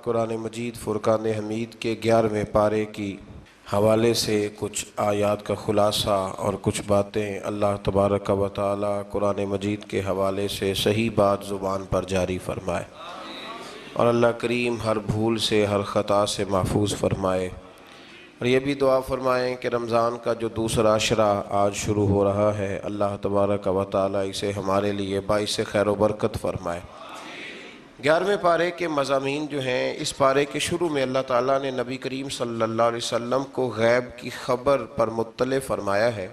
قرآن مجید فرقان حمید کے 11ویں پارے کی حوالے سے کچھ آیات کا خلاصہ اور کچھ باتیں اللہ تبارک و تعالی قرآن مجید کے حوالے سے صحیح بات زبان پر جاری فرمائے، اور اللہ کریم ہر بھول سے ہر خطا سے محفوظ فرمائے۔ اور یہ بھی دعا فرمائیں کہ رمضان کا جو دوسرا عشرہ آج شروع ہو رہا ہے، اللہ تبارک و تعالی اسے ہمارے لیے باعث خیر و برکت فرمائے۔ 11ویں پارے کے مضامین جو ہیں، اس پارے کے شروع میں اللہ تعالیٰ نے نبی کریم صلی اللہ علیہ وسلم کو غیب کی خبر پر مطلع فرمایا ہے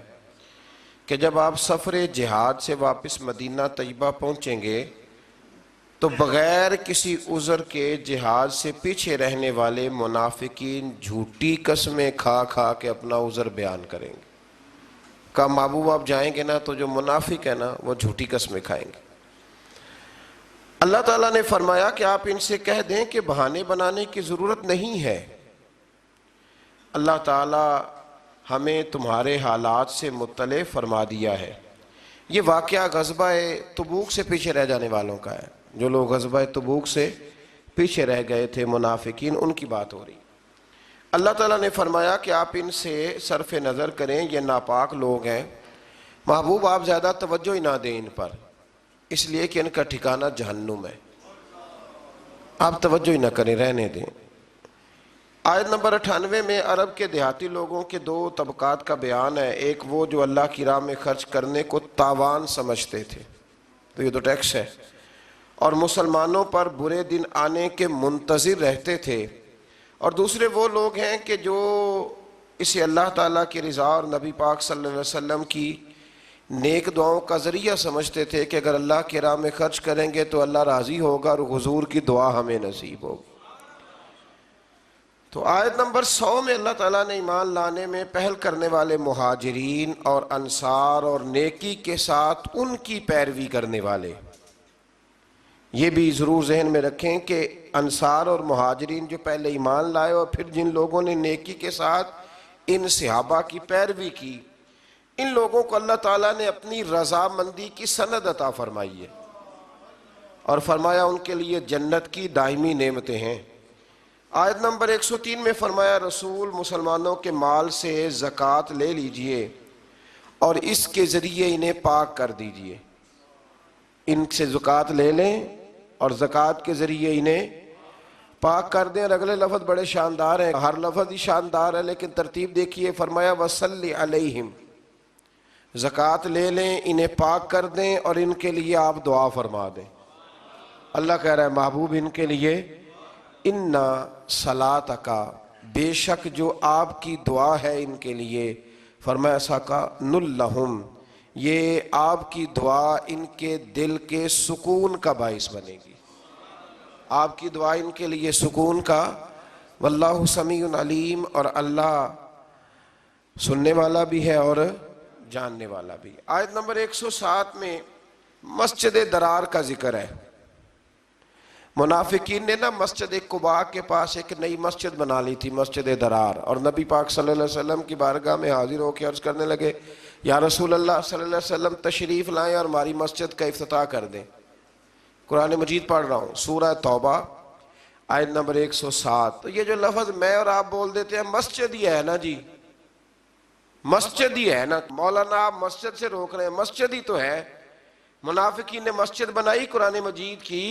کہ جب آپ سفر جہاد سے واپس مدینہ طیبہ پہنچیں گے تو بغیر کسی عذر کے جہاد سے پیچھے رہنے والے منافقین جھوٹی قسمیں کھا کھا کے اپنا عذر بیان کریں گے۔ کہا محبوب آپ جائیں گے نا تو جو منافق ہے نا وہ جھوٹی قسمیں کھائیں گے۔ اللہ تعالیٰ نے فرمایا کہ آپ ان سے کہہ دیں کہ بہانے بنانے کی ضرورت نہیں ہے، اللہ تعالیٰ ہمیں تمہارے حالات سے مطلع فرما دیا ہے۔ یہ واقعہ غزوہ تبوک سے پیچھے رہ جانے والوں کا ہے، جو لوگ غزوہ تبوک سے پیچھے رہ گئے تھے منافقین، ان کی بات ہو رہی۔ اللہ تعالیٰ نے فرمایا کہ آپ ان سے صرف نظر کریں، یہ ناپاک لوگ ہیں، محبوب آپ زیادہ توجہ ہی نہ دیں ان پر، اس لیے کہ ان کا ٹھکانہ جہنم ہے، آپ توجہ ہی نہ کریں، رہنے دیں۔ آیت نمبر 98 میں عرب کے دیہاتی لوگوں کے دو طبقات کا بیان ہے۔ ایک وہ جو اللہ کی راہ میں خرچ کرنے کو تاوان سمجھتے تھے، تو یہ تو ٹیکس ہے، اور مسلمانوں پر برے دن آنے کے منتظر رہتے تھے، اور دوسرے وہ لوگ ہیں کہ جو اسے اللہ تعالیٰ کی رضا اور نبی پاک صلی اللہ علیہ وسلم کی نیک دعاؤں کا ذریعہ سمجھتے تھے کہ اگر اللہ کی راہ میں خرچ کریں گے تو اللہ راضی ہوگا اور حضور کی دعا ہمیں نصیب ہوگی۔ تو آیت نمبر 100 میں اللہ تعالیٰ نے ایمان لانے میں پہل کرنے والے مہاجرین اور انصار اور نیکی کے ساتھ ان کی پیروی کرنے والے، یہ بھی ضرور ذہن میں رکھیں کہ انصار اور مہاجرین جو پہلے ایمان لائے اور پھر جن لوگوں نے نیکی کے ساتھ ان صحابہ کی پیروی کی، ان لوگوں کو اللہ تعالیٰ نے اپنی رضامندی کی سند عطا فرمائی ہے، اور فرمایا ان کے لیے جنت کی دائمی نعمتیں ہیں۔ آیت نمبر 103 میں فرمایا رسول مسلمانوں کے مال سے زکوٰۃ لے لیجئے اور اس کے ذریعے انہیں پاک کر دیجئے، ان سے زکوٰۃ لے لیں اور زکوٰۃ کے ذریعے انہیں پاک کر دیں۔ اور اگلے لفظ بڑے شاندار ہیں، ہر لفظ ہی شاندار ہے لیکن ترتیب دیکھیے، فرمایا وَصَلِّ عَلَيْهِمْ، زکوٰۃ لے لیں، انہیں پاک کر دیں اور ان کے لیے آپ دعا فرما دیں۔ اللہ کہہ رہا ہے محبوب ان کے لیے اِنَّا صَلَاتَكَ، بے شک جو آپ کی دعا ہے ان کے لیے، فرمایا سَكَنٌ لَهُمْ، یہ آپ کی دعا ان کے دل کے سکون کا باعث بنے گی، آپ کی دعا ان کے لیے سکون کا، واللہ سمیع علیم، اور اللہ سننے والا بھی ہے اور جاننے والا بھی۔ آیت نمبر 107 میں مسجد درار کا ذکر ہے۔ منافقین نے نا مسجد قباء کے پاس ایک نئی مسجد بنا لی تھی، مسجد درار، اور نبی پاک صلی اللہ علیہ وسلم کی بارگاہ میں حاضر ہو کے عرض کرنے لگے یا رسول اللہ صلی اللہ علیہ وسلم تشریف لائیں اور ہماری مسجد کا افتتاح کر دیں۔ قرآن مجید پڑھ رہا ہوں، سورہ توبہ آیت نمبر 107۔ تو یہ جو لفظ میں اور آپ بول دیتے ہیں مسجد ہی ہے نا جی، مسجد ہی ہے نا، مولانا آپ مسجد سے روک رہے ہیں، مسجد ہی تو ہے۔ منافقین نے مسجد بنائی قرآن مجید کی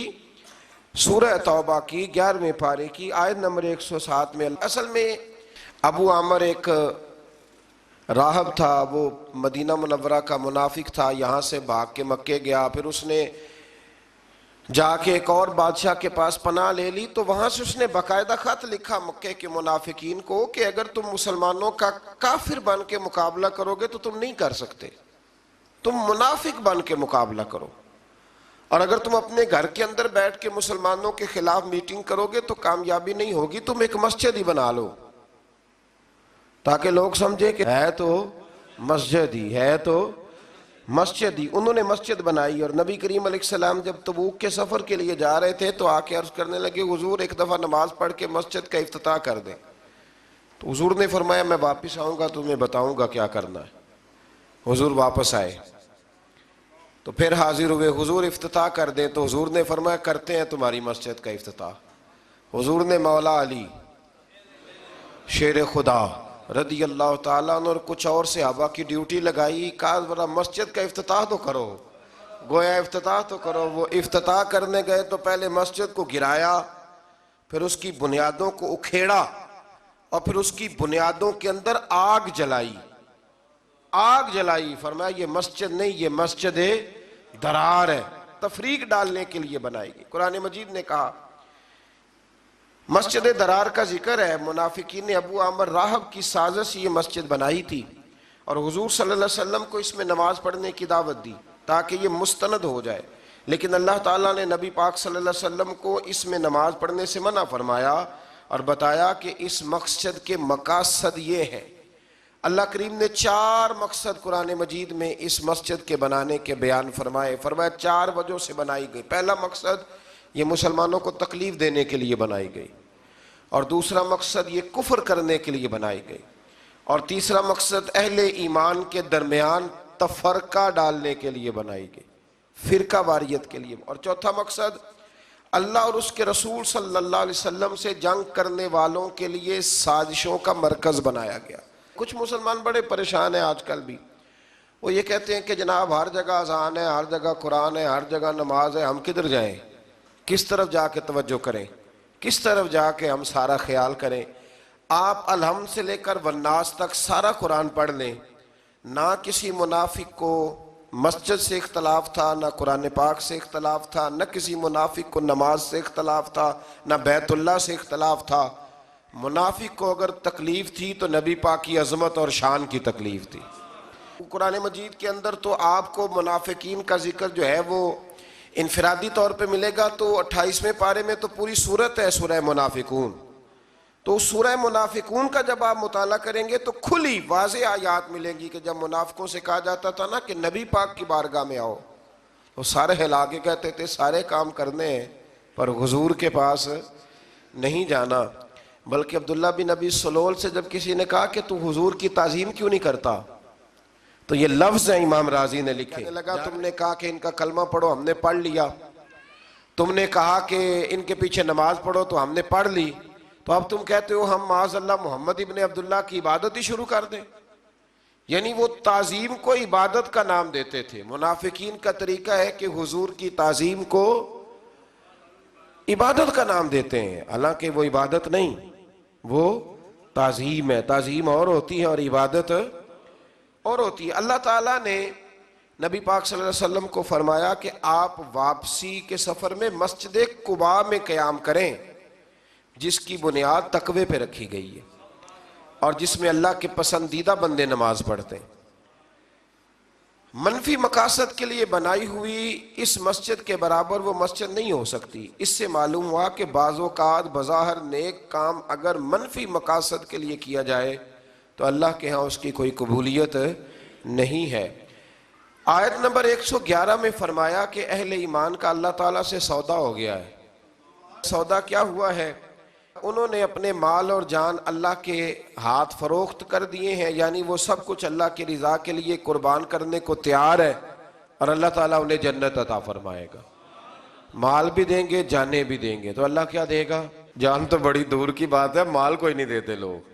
سورہ توبہ کی 11ویں پارے کی آیت نمبر 107 میں۔ اصل میں ابو عامر ایک راہب تھا، وہ مدینہ منورہ کا منافق تھا، یہاں سے بھاگ کے مکے گیا، پھر اس نے جا کے ایک اور بادشاہ کے پاس پناہ لے لی، تو وہاں سے اس نے باقاعدہ خط لکھا مکے کے منافقین کو کہ اگر تم مسلمانوں کا کافر بن کے مقابلہ کرو گے تو تم نہیں کر سکتے، تم منافق بن کے مقابلہ کرو، اور اگر تم اپنے گھر کے اندر بیٹھ کے مسلمانوں کے خلاف میٹنگ کرو گے تو کامیابی نہیں ہوگی، تم ایک مسجد ہی بنا لو تاکہ لوگ سمجھے کہ ہے تو مسجد ہی ہے، تو مسجد ہی۔ انہوں نے مسجد بنائی، اور نبی کریم علیہ السلام جب تبوک کے سفر کے لیے جا رہے تھے تو آ کے عرض کرنے لگے حضور ایک دفعہ نماز پڑھ کے مسجد کا افتتاح کر دیں، تو حضور نے فرمایا میں واپس آؤں گا تمہیں بتاؤں گا کیا کرنا ہے۔ حضور واپس آئے تو پھر حاضر ہوئے، حضور افتتاح کر دیں، تو حضور نے فرمایا کرتے ہیں تمہاری مسجد کا افتتاح۔ حضور نے مولا علی شیر خدا رضی اللہ تعالیٰ عنہ اور کچھ اور صحابہ کی ڈیوٹی لگائی، کہا ذرا مسجد کا افتتاح تو کرو، گویا افتتاح تو کرو۔ وہ افتتاح کرنے گئے تو پہلے مسجد کو گرایا، پھر اس کی بنیادوں کو اکھیڑا، اور پھر اس کی بنیادوں کے اندر آگ جلائی، آگ جلائی۔ فرمایا یہ مسجد نہیں، یہ مسجد درار ہے، تفریق ڈالنے کے لیے بنائی گئی۔ قرآن مجید نے کہا، مسجد درار کا ذکر ہے، منافقین نے ابو عامر راہب کی سازش یہ مسجد بنائی تھی، اور حضور صلی اللہ علیہ وسلم کو اس میں نماز پڑھنے کی دعوت دی تاکہ یہ مستند ہو جائے، لیکن اللہ تعالیٰ نے نبی پاک صلی اللہ علیہ وسلم کو اس میں نماز پڑھنے سے منع فرمایا اور بتایا کہ اس مقصد کے مقاصد یہ ہیں۔ اللہ کریم نے 4 مقصد قرآن مجید میں اس مسجد کے بنانے کے بیان فرمائے۔ فرمایا 4 وجہ سے بنائی گئی۔ پہلا مقصد یہ مسلمانوں کو تکلیف دینے کے لیے بنائی گئی، اور دوسرا مقصد یہ کفر کرنے کے لیے بنائی گئی، اور تیسرا مقصد اہل ایمان کے درمیان تفرقہ ڈالنے کے لیے بنائی گئی، فرقہ واریت کے لیے، اور چوتھا مقصد اللہ اور اس کے رسول صلی اللہ علیہ وسلم سے جنگ کرنے والوں کے لیے سازشوں کا مرکز بنایا گیا۔ کچھ مسلمان بڑے پریشان ہیں آج کل بھی، وہ یہ کہتے ہیں کہ جناب ہر جگہ اذان ہے، ہر جگہ قرآن ہے، ہر جگہ نماز ہے، ہم کدھر جائیں، کس طرف جا کے توجہ کریں، کس طرف جا کے ہم سارا خیال کریں۔ آپ الحمد سے لے کر والناس تک سارا قرآن پڑھ لیں، نہ کسی منافق کو مسجد سے اختلاف تھا، نہ قرآن پاک سے اختلاف تھا، نہ کسی منافق کو نماز سے اختلاف تھا، نہ بیت اللہ سے اختلاف تھا۔ منافق کو اگر تکلیف تھی تو نبی پاک کی عظمت اور شان کی تکلیف تھی۔ قرآن مجید کے اندر تو آپ کو منافقین کا ذکر جو ہے وہ انفرادی طور پہ ملے گا، تو 28ویں پارے میں تو پوری سورت ہے سورہ منافقون۔ تو سورہ منافقون کا جب آپ مطالعہ کریں گے تو کھلی واضح آیات ملیں گی کہ جب منافقوں سے کہا جاتا تھا نا کہ نبی پاک کی بارگاہ میں آؤ، وہ سارے ہلا کے کہتے تھے سارے کام کرنے ہیں پر حضور کے پاس نہیں جانا۔ بلکہ عبداللہ بن ابی سلول سے جب کسی نے کہا کہ تو حضور کی تعظیم کیوں نہیں کرتا، تو یہ لفظ ہیں امام رازی نے لکھے، کہنے لگا تم نے کہا کہ ان کا کلمہ پڑھو، ہم نے پڑھ لیا، تم نے کہا کہ ان کے پیچھے نماز پڑھو تو ہم نے پڑھ لی، تو اب تم کہتے ہو ہم معاذ اللہ محمد ابن عبداللہ کی عبادت ہی شروع کر دیں۔ یعنی وہ تعظیم کو عبادت کا نام دیتے تھے۔ منافقین کا طریقہ ہے کہ حضور کی تعظیم کو عبادت کا نام دیتے ہیں، حالانکہ وہ عبادت نہیں، وہ تعظیم ہے۔ تعظیم اور ہوتی ہے اور عبادت اور ہوتی ہے۔ اللہ تعالیٰ نے نبی پاک صلی اللہ علیہ وسلم کو فرمایا کہ آپ واپسی کے سفر میں مسجد قباء میں قیام کریں، جس کی بنیاد تقوی پہ رکھی گئی ہے اور جس میں اللہ کے پسندیدہ بندے نماز پڑھتے ہیں۔ منفی مقاصد کے لیے بنائی ہوئی اس مسجد کے برابر وہ مسجد نہیں ہو سکتی۔ اس سے معلوم ہوا کہ بعض اوقات بظاہر نیک کام اگر منفی مقاصد کے لیے کیا جائے تو اللہ کے ہاں اس کی کوئی قبولیت نہیں ہے۔ آیت نمبر 111 میں فرمایا کہ اہل ایمان کا اللہ تعالیٰ سے سودا ہو گیا ہے۔ سودا کیا ہوا ہے؟ انہوں نے اپنے مال اور جان اللہ کے ہاتھ فروخت کر دیے ہیں، یعنی وہ سب کچھ اللہ کی رضا کے لیے قربان کرنے کو تیار ہے، اور اللہ تعالیٰ انہیں جنت عطا فرمائے گا۔ مال بھی دیں گے، جانیں بھی دیں گے۔ تو اللہ کیا دے گا؟ جان تو بڑی دور کی بات ہے، مال کوئی نہیں دیتے لوگ،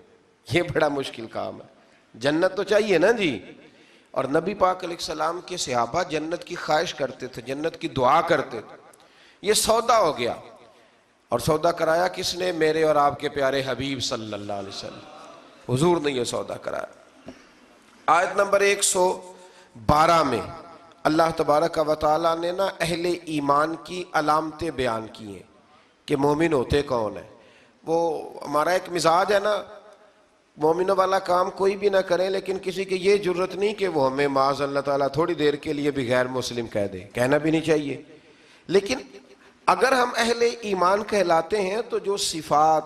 یہ بڑا مشکل کام ہے۔ جنت تو چاہیے نا جی۔ اور نبی پاک علیہ السلام کے صحابہ جنت کی خواہش کرتے تھے، جنت کی دعا کرتے تھے۔ یہ سودا ہو گیا، اور سودا کرایا کس نے؟ میرے اور آپ کے پیارے حبیب صلی اللہ علیہ وسلم، حضور نے یہ سودا کرایا۔ آیت نمبر 112 میں اللہ تبارک و تعالیٰ نے نا اہل ایمان کی علامتیں بیان کی ہیں کہ مومن ہوتے کون ہیں۔ وہ ہمارا ایک مزاج ہے نا، مومنوں والا کام کوئی بھی نہ کرے، لیکن کسی کی یہ جرت نہیں کہ وہ ہمیں معاذ اللہ تعالیٰ تھوڑی دیر کے لیے بھی غیر مسلم کہہ دے، کہنا بھی نہیں چاہیے۔ لیکن اگر ہم اہل ایمان کہلاتے ہیں تو جو صفات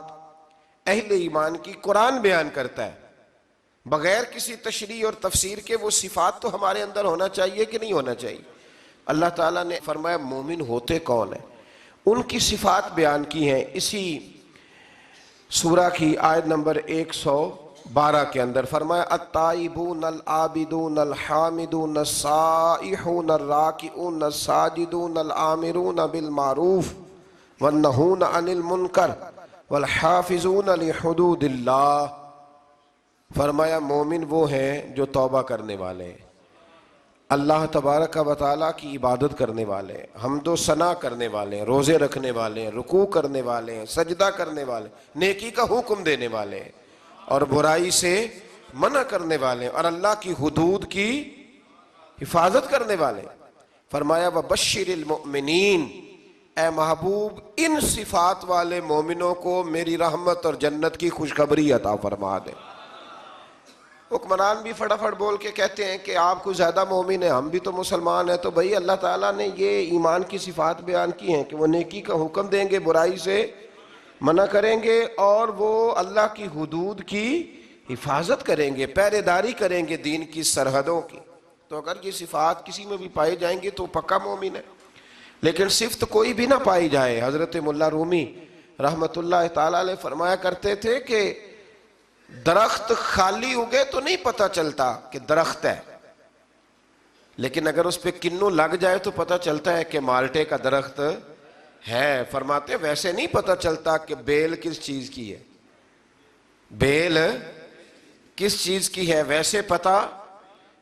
اہل ایمان کی قرآن بیان کرتا ہے بغیر کسی تشریح اور تفسیر کے، وہ صفات تو ہمارے اندر ہونا چاہیے کہ نہیں ہونا چاہیے؟ اللہ تعالیٰ نے فرمایا مومن ہوتے کون ہیں، ان کی صفات بیان کی ہیں اسی سورہ کی آیت نمبر 112 کے اندر۔ فرمایا التائبون العابدون الحامدون السائحون الراکعون الساجدون الآمرون بالمعروف والنہون عن المنکر والحافظون لحدود اللہ، فرمایا مومن وہ ہیں جو توبہ کرنے والے ہیں، اللہ تبارک و تعالیٰ کی عبادت کرنے والے ہیں، حمد و ثنا کرنے والے ہیں، روزے رکھنے والے ہیں، رکوع کرنے والے ہیں، سجدہ کرنے والے ہیں، نیکی کا حکم دینے والے ہیں اور برائی سے منع کرنے والے ہیں اور اللہ کی حدود کی حفاظت کرنے والے ہیں۔ فرمایا وَبَشِّرِ الْمُؤْمِنِينَ، اے محبوب ان صفات والے مومنوں کو میری رحمت اور جنت کی خوشخبری عطا فرما دے۔ حکمران بھی فٹافٹ بول کے کہتے ہیں کہ آپ کو زیادہ مومن ہیں، ہم بھی تو مسلمان ہیں، تو بھئی اللہ تعالیٰ نے یہ ایمان کی صفات بیان کی ہیں کہ وہ نیکی کا حکم دیں گے، برائی سے منع کریں گے اور وہ اللہ کی حدود کی حفاظت کریں گے، پہرے داری کریں گے دین کی سرحدوں کی۔ تو اگر یہ صفات کسی میں بھی پائی جائیں گے تو پکا مومن ہے، لیکن صفت کوئی بھی نہ پائی جائے۔ حضرت مولا رومی رحمت اللہ تعالیٰ علیہ فرمایا کرتے تھے کہ درخت خالی اگے تو نہیں پتہ چلتا کہ درخت ہے، لیکن اگر اس پہ کنوں لگ جائے تو پتہ چلتا ہے کہ مالٹے کا درخت ہے۔ فرماتے ویسے نہیں پتہ چلتا کہ بیل کس چیز کی ہے، بیل کس چیز کی ہے ویسے پتہ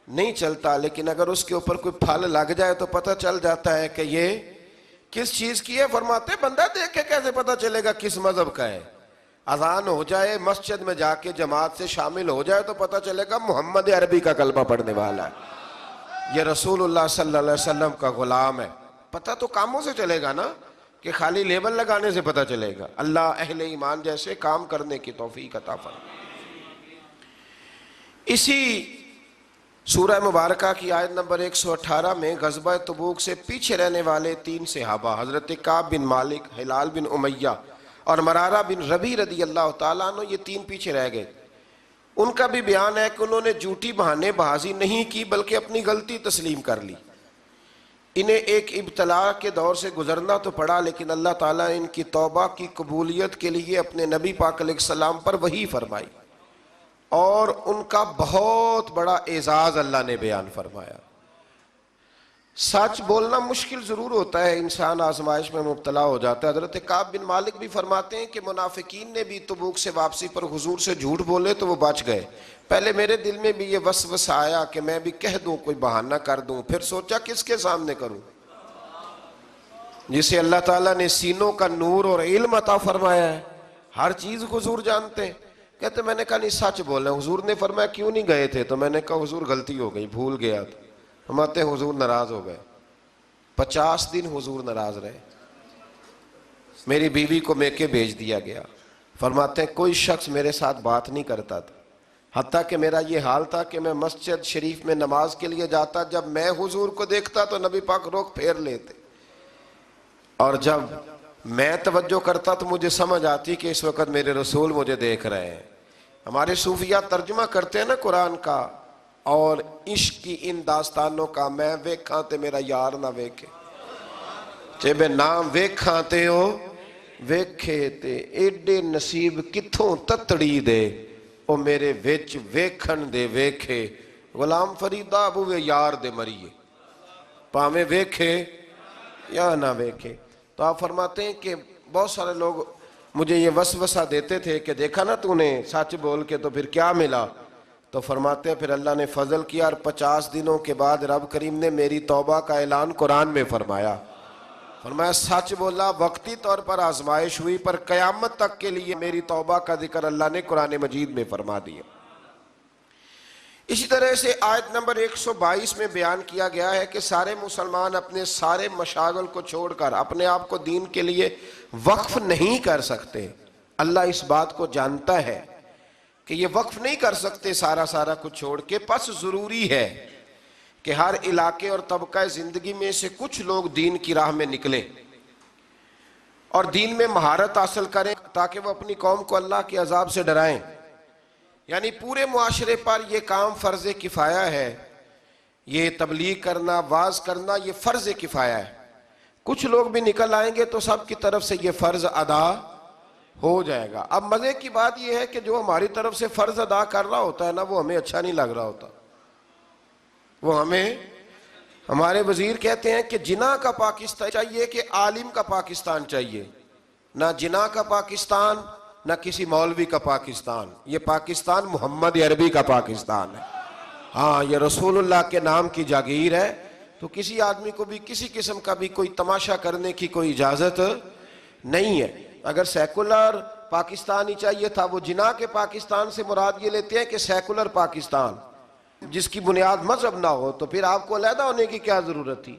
نہیں چلتا، لیکن اگر اس کے اوپر کوئی پھل لگ جائے تو پتہ چل جاتا ہے کہ یہ کس چیز کی ہے۔ فرماتے بندہ دیکھ کے کیسے پتہ چلے گا کس مذہب کا ہے؟ اذان ہو جائے، مسجد میں جا کے جماعت سے شامل ہو جائے تو پتہ چلے گا محمد عربی کا کلمہ پڑھنے والا ہے، یہ رسول اللہ صلی اللہ علیہ وسلم کا غلام ہے۔ پتہ تو کاموں سے چلے گا نا، کہ خالی لیبل لگانے سے پتہ چلے گا۔ اللہ اہل ایمان جیسے کام کرنے کی توفیق عطا فرمائے۔ اسی سورہ مبارکہ کی آیت نمبر 118 میں غزوہ تبوک سے پیچھے رہنے والے 3 صحابہ حضرت کعب بن مالک، ہلال بن امیہ اور مرارہ بن ربیع رضی اللہ تعالیٰ عنہ، یہ 3 پیچھے رہ گئے۔ ان کا بھی بیان ہے کہ انہوں نے جھوٹی بہانے بازی نہیں کی بلکہ اپنی غلطی تسلیم کر لی۔ انہیں ایک ابتلا کے دور سے گزرنا تو پڑا، لیکن اللہ تعالیٰ نے ان کی توبہ کی قبولیت کے لیے اپنے نبی پاک علیہ السلام پر وحی فرمائی اور ان کا بہت بڑا اعزاز اللہ نے بیان فرمایا۔ سچ بولنا مشکل ضرور ہوتا ہے، انسان آزمائش میں مبتلا ہو جاتا ہے۔ حضرت کعب بن مالک بھی فرماتے ہیں کہ منافقین نے بھی تبوک سے واپسی پر حضور سے جھوٹ بولے تو وہ بچ گئے۔ پہلے میرے دل میں بھی یہ وسوسہ آیا کہ میں بھی کہہ دوں، کوئی بہانہ کر دوں، پھر سوچا کس کے سامنے کروں؟ جسے اللہ تعالیٰ نے سینوں کا نور اور علم عطا فرمایا ہے، ہر چیز حضور جانتے ہیں۔ کہتے میں نے کہا نہیں سچ بولنا۔ حضور نے فرمایا کیوں نہیں گئے تھے؟ تو میں نے کہا حضور غلطی ہو گئی، بھول گیا تھا۔ فرماتے ہیں حضور ناراض ہو گئے، 50 دن حضور ناراض رہے، میری بیوی کو میکے بھیج دیا گیا۔ فرماتے ہیں کوئی شخص میرے ساتھ بات نہیں کرتا تھا، حتیٰ کہ میرا یہ حال تھا کہ میں مسجد شریف میں نماز کے لیے جاتا، جب میں حضور کو دیکھتا تو نبی پاک رخ پھیر لیتے، اور جب میں توجہ کرتا تو مجھے سمجھ آتی کہ اس وقت میرے رسول مجھے دیکھ رہے ہیں۔ ہمارے صوفیہ ترجمہ کرتے ہیں نا قرآن کا اور عشق کی ان داستانوں کا، میں ویکھاں تے میرا یار نہ ویکھے، چے بے نام ویکھاں تے ہو ویکھے تے ایڈے نصیب کتھوں تتڑی دے او میرے وچ ویکھن دے ویکھے، غلام فریدہ ابوے یار دے مریے، پامیں ویکھے یا نہ ویکھے۔ تو آپ فرماتے ہیں کہ بہت سارے لوگ مجھے یہ وسوسہ دیتے تھے کہ دیکھا نا تو نے سچ بول کے تو پھر کیا ملا؟ تو فرماتے ہیں پھر اللہ نے فضل کیا اور 50 دنوں کے بعد رب کریم نے میری توبہ کا اعلان قرآن میں فرمایا۔ فرمایا سچ بولا، وقتی طور پر آزمائش ہوئی، پر قیامت تک کے لیے میری توبہ کا ذکر اللہ نے قرآن مجید میں فرما دیا۔ اسی طرح سے آیت نمبر 122 میں بیان کیا گیا ہے کہ سارے مسلمان اپنے سارے مشاغل کو چھوڑ کر اپنے آپ کو دین کے لیے وقف نہیں کر سکتے۔ اللہ اس بات کو جانتا ہے کہ یہ وقف نہیں کر سکتے سارا کچھ چھوڑ کے، پس ضروری ہے کہ ہر علاقے اور طبقہ زندگی میں سے کچھ لوگ دین کی راہ میں نکلیں اور دین میں مہارت حاصل کریں تاکہ وہ اپنی قوم کو اللہ کے عذاب سے ڈرائیں۔ یعنی پورے معاشرے پر یہ کام فرض کفایہ ہے، یہ تبلیغ کرنا، واعظ کرنا، یہ فرض کفایہ ہے۔ کچھ لوگ بھی نکل آئیں گے تو سب کی طرف سے یہ فرض ادا ہو جائے گا۔ اب مزے کی بات یہ ہے کہ جو ہماری طرف سے فرض ادا کر رہا ہوتا ہے نا، وہ ہمیں اچھا نہیں لگ رہا ہوتا، وہ ہمیں، ہمارے وزیر کہتے ہیں کہ جناح کا پاکستان چاہیے کہ عالم کا پاکستان چاہیے؟ نہ جنا کا پاکستان، نہ کسی مولوی کا پاکستان. یہ پاکستان محمد عربی کا پاکستان ہے. ہاں، یہ رسول اللہ کے نام کی جاگیر ہے. تو کسی آدمی کو بھی کسی قسم کا بھی کوئی تماشا کرنے کی کوئی اجازت نہیں ہے. اگر سیکولر پاکستان ہی چاہیے تھا، وہ جنا کے پاکستان سے مراد یہ لیتے ہیں کہ سیکولر پاکستان جس کی بنیاد مذہب نہ ہو، تو پھر آپ کو علیحدہ ہونے کی کیا ضرورت تھی؟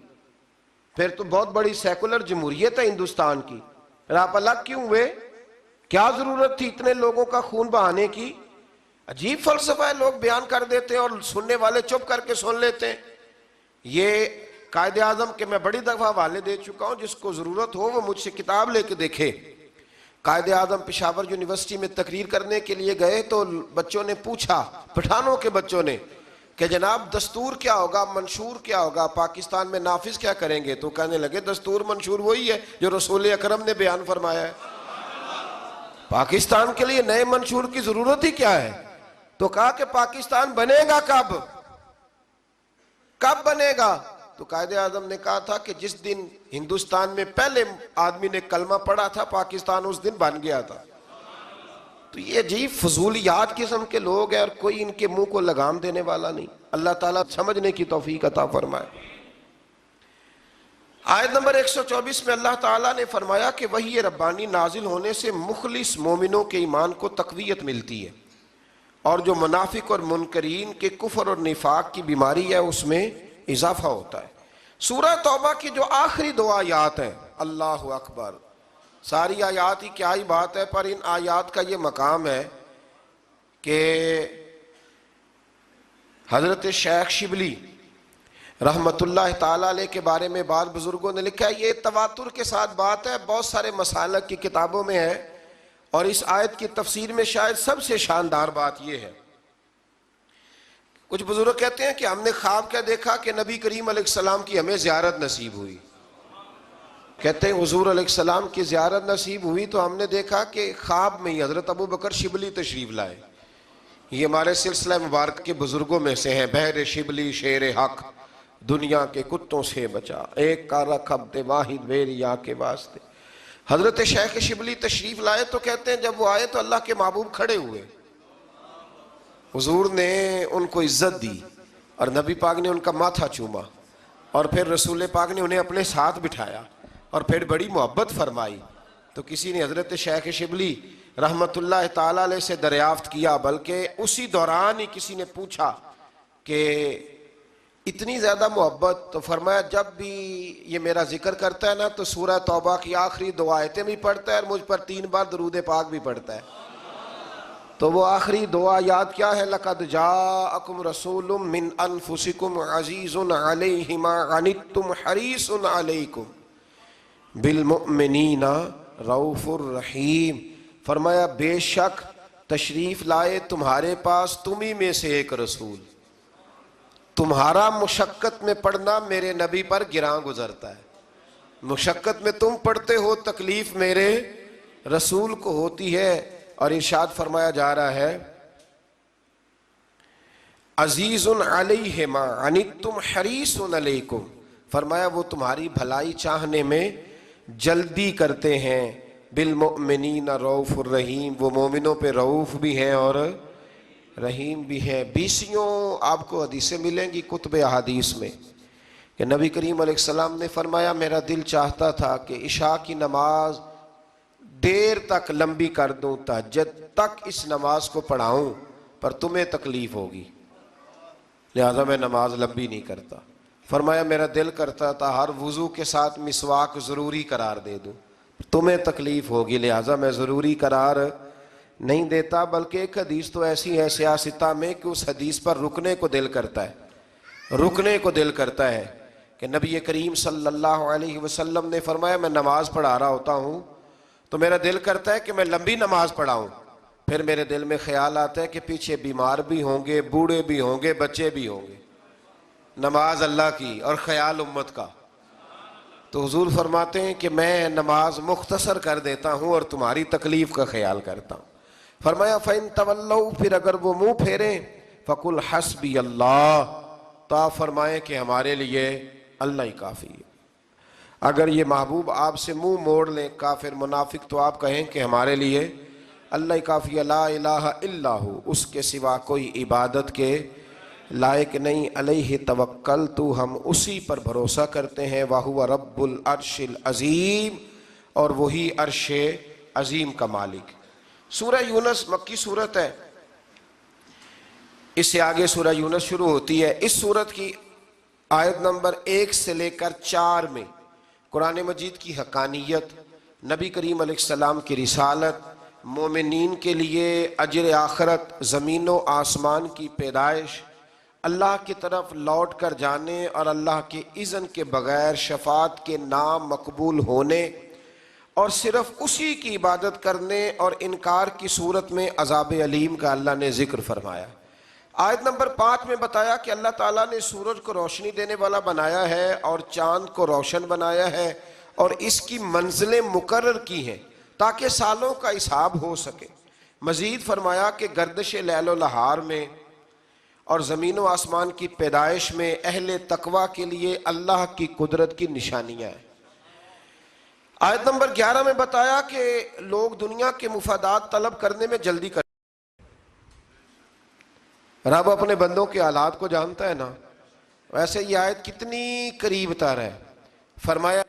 پھر تو بہت بڑی سیکولر جمہوریت ہے ہندوستان کی، پھر آپ الگ کیوں ہوئے؟ کیا ضرورت تھی اتنے لوگوں کا خون بہانے کی؟ عجیب فلسفہ ہے، لوگ بیان کر دیتے ہیں اور سننے والے چپ کر کے سن لیتے ہیں. یہ قائد اعظم کے میں بڑی دفعہ حوالے دے چکا ہوں، جس کو ضرورت ہو وہ مجھ سے کتاب لے کے دیکھے. قائد اعظم پشاور یونیورسٹی میں تقریر کرنے کے لیے گئے تو بچوں نے پوچھا، پٹھانوں کے بچوں نے، کہ جناب دستور کیا ہوگا، منشور کیا ہوگا، پاکستان میں نافذ کیا کریں گے؟ تو کہنے لگے دستور منشور وہی ہے جو رسول اکرم نے بیان فرمایا ہے. پاکستان کے لیے نئے منشور کی ضرورت ہی کیا ہے؟ تو کہا کہ پاکستان بنے گا کب بنے گا؟ تو قائد اعظم نے کہا تھا کہ جس دن ہندوستان میں پہلے آدمی نے کلمہ پڑھا تھا، پاکستان اس دن بن گیا تھا. تو یہ عجیب فضولیات قسم کے لوگ ہیں اور کوئی ان کے منہ کو لگام دینے والا نہیں. اللہ تعالیٰ سمجھنے کی توفیق عطا فرمائے. آیت نمبر 124 میں اللہ تعالیٰ نے فرمایا کہ وحی ربانی نازل ہونے سے مخلص مومنوں کے ایمان کو تقویت ملتی ہے، اور جو منافق اور منکرین کے کفر اور نفاق کی بیماری ہے اس میں اضافہ ہوتا ہے. سورہ توبہ کی جو آخری 2 آیات ہیں، اللہ اکبر، ساری آیات ہی کیا ہی بات ہے، پر ان آیات کا یہ مقام ہے کہ حضرت شیخ شبلی رحمت اللہ تعالیٰ علیہ کے بارے میں بعض بزرگوں نے لکھا ہے، یہ تواتر کے ساتھ بات ہے، بہت سارے مسالک کی کتابوں میں ہے، اور اس آیت کی تفسیر میں شاید سب سے شاندار بات یہ ہے. کچھ بزرگ کہتے ہیں کہ ہم نے خواب کیا دیکھا کہ نبی کریم علیہ السلام کی ہمیں زیارت نصیب ہوئی. کہتے ہیں حضور علیہ السلام کی زیارت نصیب ہوئی تو ہم نے دیکھا کہ خواب میں ہی حضرت ابو بکر شبلی تشریف لائے. یہ ہمارے سلسلہ مبارک کے بزرگوں میں سے ہیں. بحر شبلی شیر حق دنیا کے کتوں سے بچا، ایک کا رکھب دے واحد ویریا کے واسطے. حضرت شیخ شبلی تشریف لائے تو کہتے ہیں جب وہ آئے تو اللہ کے محبوب کھڑے ہوئے. حضور نے ان کو عزت دی اور نبی پاک نے ان کا ماتھا چوما، اور پھر رسول پاک نے انہیں اپنے ساتھ بٹھایا اور پھر بڑی محبت فرمائی. تو کسی نے حضرت شیخ شبلی رحمت اللہ تعالیٰ علیہ سے دریافت کیا، بلکہ اسی دوران ہی کسی نے پوچھا کہ اتنی زیادہ محبت؟ تو فرمایا جب بھی یہ میرا ذکر کرتا ہے نا تو سورہ توبہ کی آخری 2 آیتیں بھی پڑھتا ہے اور مجھ پر 3 بار درود پاک بھی پڑھتا ہے. تو وہ آخری 2 آیات کیا ہے؟ لَقَدْ جَاءَكُمْ رَسُولٌ مِّنْ أَنفُسِكُمْ عَزِيزٌ عَلَيْهِ مَا عَنِتُّمْ حَرِيصٌ عَلَيْكُمْ بِالْمُؤْمِنِينَ رَءُوفٌ رَحِيمٌ. فرمایا بے شک تشریف لائے تمہارے پاس تمہیں میں سے ایک رسول، تمہارا مشقت میں پڑھنا میرے نبی پر گراں گزرتا ہے. مشقت میں تم پڑھتے ہو، تکلیف میرے رسول کو ہوتی ہے. اور ارشاد فرمایا جا رہا ہے عزیز علیہ ما عنتم حریص علیکم. فرمایا وہ تمہاری بھلائی چاہنے میں جلدی کرتے ہیں. بالمؤمنین رؤوف الرحیم، وہ مومنوں پہ رؤوف بھی ہیں اور رحیم بھی ہیں. 20 آپ کو حدیثیں ملیں گی کتب احادیث میں کہ نبی کریم علیہ السلام نے فرمایا میرا دل چاہتا تھا کہ عشاء کی نماز دیر تک لمبی کر دوں، تہجد تک اس نماز کو پڑھاؤں، پر تمہیں تکلیف ہوگی لہذا میں نماز لمبی نہیں کرتا. فرمایا میرا دل کرتا تھا ہر وضو کے ساتھ مسواک ضروری قرار دے دوں، تمہیں تکلیف ہوگی لہذا میں ضروری قرار نہیں دیتا. بلکہ ایک حدیث تو ایسی ہے سیاستہ میں کہ اس حدیث پر رکنے کو دل کرتا ہے کہ نبی کریم صلی اللہ علیہ وسلم نے فرمایا میں نماز پڑھا رہا ہوتا ہوں تو میرا دل کرتا ہے کہ میں لمبی نماز پڑھاؤں، پھر میرے دل میں خیال آتا ہے کہ پیچھے بیمار بھی ہوں گے، بوڑھے بھی ہوں گے، بچے بھی ہوں گے. نماز اللہ کی اور خیال امت کا. تو حضور فرماتے ہیں کہ میں نماز مختصر کر دیتا ہوں اور تمہاری تکلیف کا خیال کرتا ہوں. فرمایا فَإِن تَوَلَّوْا، پھر اگر وہ منہ پھیریں فَقُلْ حَسْبِيَ اللَّهُ، تو آپ فرمائیں کہ ہمارے لیے اللہ ہی کافی ہے. اگر یہ محبوب آپ سے منہ موڑ لیں کافر منافق تو آپ کہیں کہ ہمارے لیے اللہ کافی ہے، لا الہ الا ہو، اس کے سوا کوئی عبادت کے لائق نہیں، علیہ توکلت، ہم اسی پر بھروسہ کرتے ہیں، وَهُوَ رب العرش العظیم، اور وہی عرش عظیم کا مالک۔ سورہ یونس مکی صورت ہے، اس سے آگے سورہ یونس شروع ہوتی ہے۔ اس سورت کی آیت نمبر 1 سے لے کر 4 میں قرآن مجید کی حقانیت، نبی کریم علیہ السلام کی رسالت، مومنین کے لیے اجر آخرت، زمین و آسمان کی پیدائش، اللہ کی طرف لوٹ کر جانے اور اللہ کے اذن کے بغیر شفاعت کے نام مقبول ہونے اور صرف اسی کی عبادت کرنے اور انکار کی صورت میں عذاب علیم کا اللہ نے ذکر فرمایا۔ آیت نمبر 5 میں بتایا کہ اللہ تعالیٰ نے سورج کو روشنی دینے والا بنایا ہے اور چاند کو روشن بنایا ہے اور اس کی منزلیں مقرر کی ہیں تاکہ سالوں کا حساب ہو سکے۔ مزید فرمایا کہ گردش لیل و نہار میں اور زمین و آسمان کی پیدائش میں اہل تقوی کے لیے اللہ کی قدرت کی نشانیاں ہیں۔ آیت نمبر 11 میں بتایا کہ لوگ دنیا کے مفادات طلب کرنے میں جلدی کرتے ہیں۔ رب اپنے بندوں کے حالات کو جانتا ہے نا، ویسے یہ آیت کتنی قریب تر ہے۔ فرمایا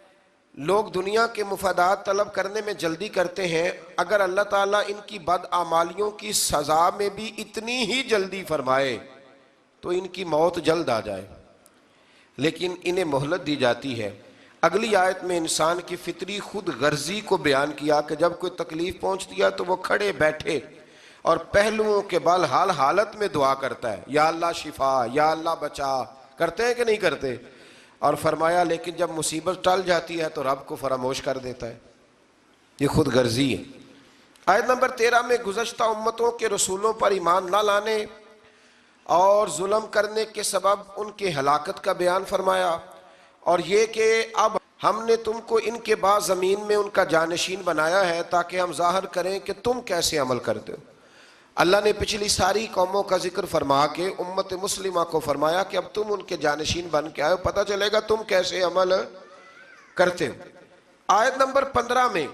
لوگ دنیا کے مفادات طلب کرنے میں جلدی کرتے ہیں، اگر اللہ تعالیٰ ان کی بدعمالیوں کی سزا میں بھی اتنی ہی جلدی فرمائے تو ان کی موت جلد آ جائے، لیکن انہیں مہلت دی جاتی ہے۔ اگلی آیت میں انسان کی فطری خود غرضی کو بیان کیا کہ جب کوئی تکلیف پہنچتی ہے تو وہ کھڑے بیٹھے اور پہلوؤں کے بال حال حالت میں دعا کرتا ہے، یا اللہ شفا، یا اللہ بچا، کرتے ہیں کہ نہیں کرتے؟ اور فرمایا لیکن جب مصیبت ٹل جاتی ہے تو رب کو فراموش کر دیتا ہے، یہ خود غرضی ہے۔ آیت نمبر 13 میں گزشتہ امتوں کے رسولوں پر ایمان نہ لانے اور ظلم کرنے کے سبب ان کے ہلاکت کا بیان فرمایا، اور یہ کہ اب ہم نے تم کو ان کے بعد زمین میں ان کا جانشین بنایا ہے تاکہ ہم ظاہر کریں کہ تم کیسے عمل کرتے ہو۔ اللہ نے پچھلی ساری قوموں کا ذکر فرما کے امت مسلمہ کو فرمایا کہ اب تم ان کے جانشین بن کے آئے ہو، پتہ چلے گا تم کیسے عمل کرتے ہو۔ آیت نمبر 15 میں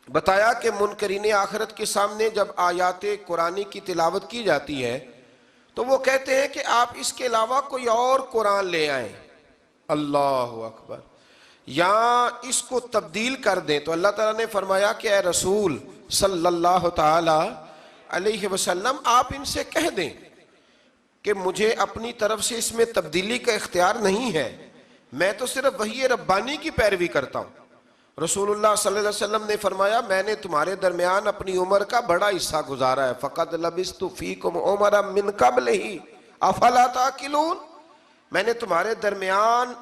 بتایا کہ منکرین آخرت کے سامنے جب آیات قرآنی کی تلاوت کی جاتی ہے تو وہ کہتے ہیں کہ آپ اس کے علاوہ کوئی اور قرآن لے آئیں، اللہ اکبر، یا اس کو تبدیل کر دیں۔ تو اللہ تعالیٰ نے فرمایا کہ اے رسول صلی اللہ تعالی علیہ وسلم آپ ان سے کہہ دیں کہ مجھے اپنی طرف سے اس میں تبدیلی کا اختیار نہیں ہے، میں تو صرف وحی ربانی کی پیروی کرتا ہوں۔ رسول اللہ صلی اللہ علیہ وسلم نے فرمایا میں نے تمہارے درمیان اپنی عمر کا بڑا حصہ گزارا ہے، فَقَدْ لَبِثْتُ فِيكُمْ عُمَرًا مِّن قَبْلِهِ أَفَلَا تَعْقِلُونَ، میں نے تمہارے درمیان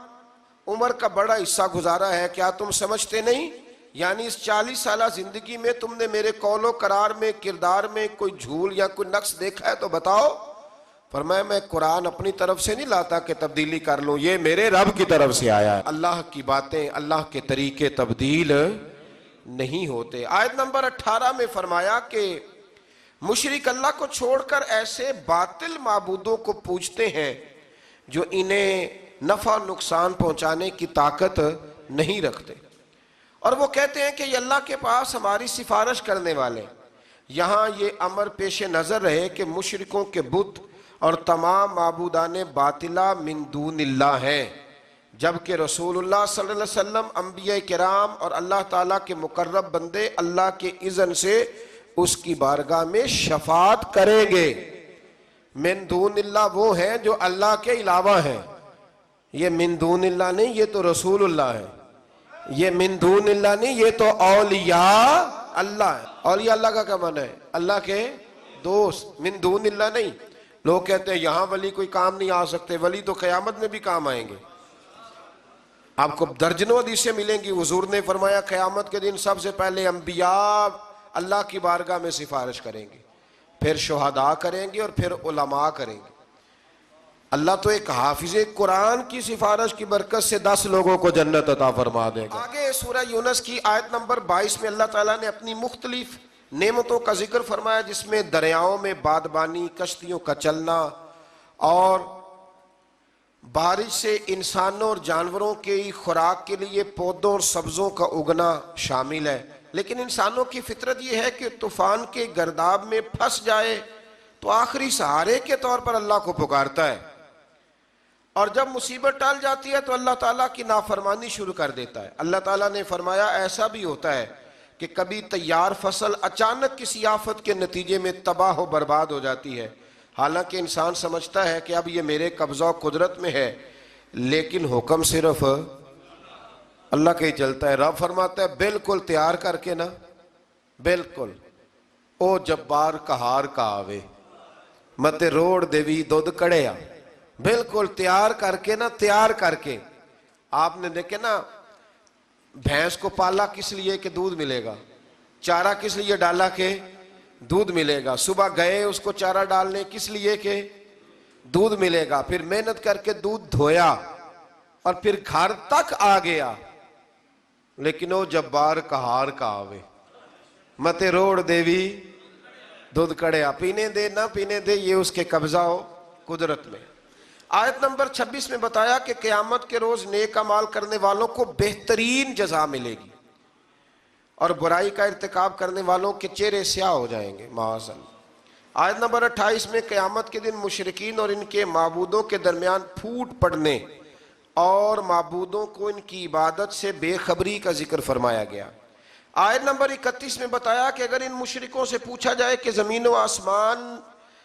عمر کا بڑا حصہ گزارا ہے، کیا تم سمجھتے نہیں؟ یعنی اس 40 سالہ زندگی میں تم نے میرے قول و قرار میں، کردار میں کوئی جھول یا کوئی نقص دیکھا ہے تو بتاؤ۔ فرمایا میں قرآن اپنی طرف سے نہیں لاتا کہ تبدیلی کر لوں، یہ میرے رب کی طرف سے آیا ہے۔ اللہ کی باتیں، اللہ کے طریقے تبدیل نہیں ہوتے۔ آیت نمبر 18 میں فرمایا کہ مشرک اللہ کو چھوڑ کر ایسے باطل معبودوں کو پوجتے ہیں جو انہیں نفع نقصان پہنچانے کی طاقت نہیں رکھتے، اور وہ کہتے ہیں کہ یہ اللہ کے پاس ہماری سفارش کرنے والے۔ یہاں یہ امر پیش نظر رہے کہ مشرکوں کے بت اور تمام معبودان باطلہ من دون اللہ ہیں، جبکہ رسول اللہ صلی اللہ علیہ وسلم، انبیاء کرام اور اللہ تعالیٰ کے مقرب بندے اللہ کے اذن سے اس کی بارگاہ میں شفاعت کریں گے۔ من دون اللہ وہ ہیں جو اللہ کے علاوہ ہیں، یہ من دون اللہ نہیں، یہ تو رسول اللہ ہے، یہ من دون اللہ نہیں، یہ تو اولیاء اللہ ہے۔ اولیاء اللہ کا کیا معنی ہے؟ اللہ کے دوست، من دون اللہ نہیں۔ لوگ کہتے ہیں یہاں ولی کوئی کام نہیں آ سکتے، ولی تو قیامت میں بھی کام آئیں گے۔ آپ کو درجنوں حدیثیں ملیں گی، حضور نے فرمایا قیامت کے دن سب سے پہلے انبیاء اللہ کی بارگاہ میں سفارش کریں گے، پھر شہداء کریں گے اور پھر علماء کریں گے۔ اللہ تو ایک حافظ قرآن کی سفارش کی برکت سے 10 لوگوں کو جنت عطا فرما دے گا۔ آگے سورہ یونس کی آیت نمبر 22 میں اللہ تعالیٰ نے اپنی مختلف نعمتوں کا ذکر فرمایا، جس میں دریاؤں میں بادبانی، کشتیوں کا چلنا اور بارش سے انسانوں اور جانوروں کی خوراک کے لیے پودوں اور سبزوں کا اگنا شامل ہے، لیکن انسانوں کی فطرت یہ ہے کہ طوفان کے گرداب میں پھنس جائے تو آخری سہارے کے طور پر اللہ کو پکارتا ہے، اور جب مصیبت ٹال جاتی ہے تو اللہ تعالیٰ کی نافرمانی شروع کر دیتا ہے۔ اللہ تعالیٰ نے فرمایا ایسا بھی ہوتا ہے کہ کبھی تیار فصل اچانک کسی آفت کے نتیجے میں تباہ و برباد ہو جاتی ہے، حالانکہ انسان سمجھتا ہے کہ اب یہ میرے قبضہ و قدرت میں ہے، لیکن حکم صرف اللہ کا ہی چلتا ہے۔ رب فرماتا ہے بالکل تیار کر کے نا، بالکل او جبار کہار کا آوے مت روڑ دیوی دودھ کڑیا، بالکل تیار کر کے نا، تیار کر کے۔ آپ نے دیکھے نا بھینس کو پالا کس لیے کہ دودھ ملے گا، چارہ کس لیے ڈالا کہ دودھ ملے گا، صبح گئے اس کو چارہ ڈالنے کس لیے کہ دودھ ملے گا، پھر محنت کر کے دودھ دھویا اور پھر گھر تک آ گیا، لیکن وہ جبار کہار کا آوے متے روڑ دیوی دودھ کڑیا، پینے دے نہ پینے دے یہ اس کے قبضہ ہو قدرت میں۔ آیت نمبر 26 میں بتایا کہ قیامت کے روز نیک اعمال کرنے والوں کو بہترین جزا ملے گی اور برائی کا ارتکاب کرنے والوں کے چہرے سیاہ ہو جائیں گے معاذ اللہ۔ آیت نمبر 28 میں قیامت کے دن مشرکین اور ان کے معبودوں کے درمیان پھوٹ پڑنے اور معبودوں کو ان کی عبادت سے بے خبری کا ذکر فرمایا گیا۔ آیت نمبر 31 میں بتایا کہ اگر ان مشرکوں سے پوچھا جائے کہ زمین و آسمان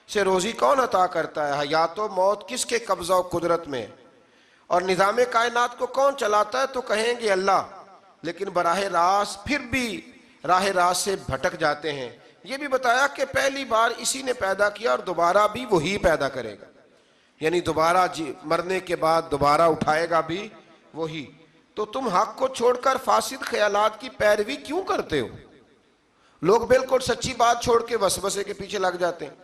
سے روزی کون عطا کرتا ہے، حیات و موت کس کے قبضہ و قدرت میں، اور نظام کائنات کو کون چلاتا ہے، تو کہیں گے اللہ، لیکن براہ راست پھر بھی راہ راست سے بھٹک جاتے ہیں۔ یہ بھی بتایا کہ پہلی بار اسی نے پیدا کیا اور دوبارہ بھی وہی پیدا کرے گا، یعنی دوبارہ مرنے کے بعد دوبارہ اٹھائے گا بھی وہی۔ تو تم حق کو چھوڑ کر فاسد خیالات کی پیروی کیوں کرتے ہو؟ لوگ بالکل سچی بات چھوڑ کے وسوسے کے پیچھے لگ جاتے ہیں۔